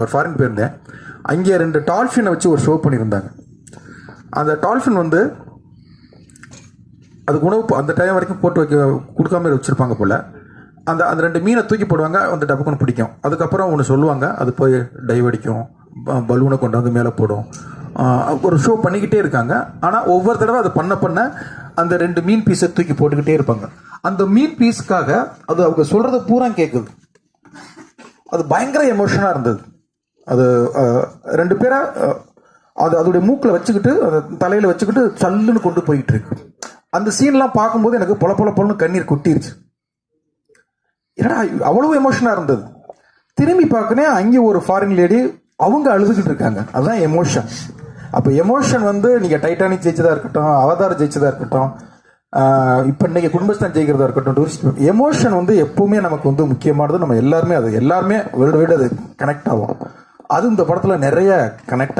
ஒரு ஃபாரின் போயிருந்தேன். அங்கே 2 டால்ஃபினை வச்சு ஒரு ஷோ பண்ணியிருந்தாங்க. அந்த டால்ஃபின் வந்து அதுக்கு உணவு அந்த டைம் வரைக்கும் போட்டு கொடுக்காம வச்சுருப்பாங்க போல். அந்த 2 மீனை தூக்கி போடுவாங்க, அந்த டப்புக்குன்னு பிடிக்கும். அதுக்கப்புறம் ஒன்று சொல்லுவாங்க, அது போய் டைவ் அடிக்கும், பலூனை கொண்டாந்து மேலே போடும். ஒரு ஷோ பண்ணிக்கிட்டே இருக்காங்க. ஆனால் ஒவ்வொரு தடவை அது பண்ண அந்த 2 மீன் பீஸை தூக்கி போட்டுக்கிட்டே இருப்பாங்க. அந்த மீன் பீஸுக்காக அது அவங்க சொல்கிறத பூரா கேட்குது. அது பயங்கர எமோஷனாக இருந்தது. அது 2 பேரை அதோடைய மூக்கில் வச்சுக்கிட்டு, தலையில் வச்சுக்கிட்டு சல்லுன்னு கொண்டு போயிட்டு இருக்கு. அந்த சீன்லாம் பார்க்கும்போது எனக்கு பொல கண்ணீர் கொட்டிருச்சு. ஏன்னா அவ்வளவு எமோஷனாக இருந்தது. திரும்பி பார்க்கணும், அங்கே ஒரு ஃபாரின் லேடி அவங்க அழுதுகிட்டு இருக்காங்க. அதுதான் எமோஷன். அப்போ எமோஷன் வந்து நீங்கள் டைட்டானிக் ஜெயிச்சதாக இருக்கட்டும், அவதார் ஜெயிச்சதாக இருக்கட்டும், இப்போ இன்னைக்கு குடும்பஸ்தான் ஜெயிக்கிறதா இருக்கட்டும், டூரிஸ்ட் எமோஷன் வந்து எப்பவுமே நமக்கு வந்து முக்கியமானது. நம்ம எல்லாருமே வேர்ல்டு வைடு அது கனெக்ட் ஆகும். அது இந்த படத்தில் நிறைய கனெக்ட் ஆகும்.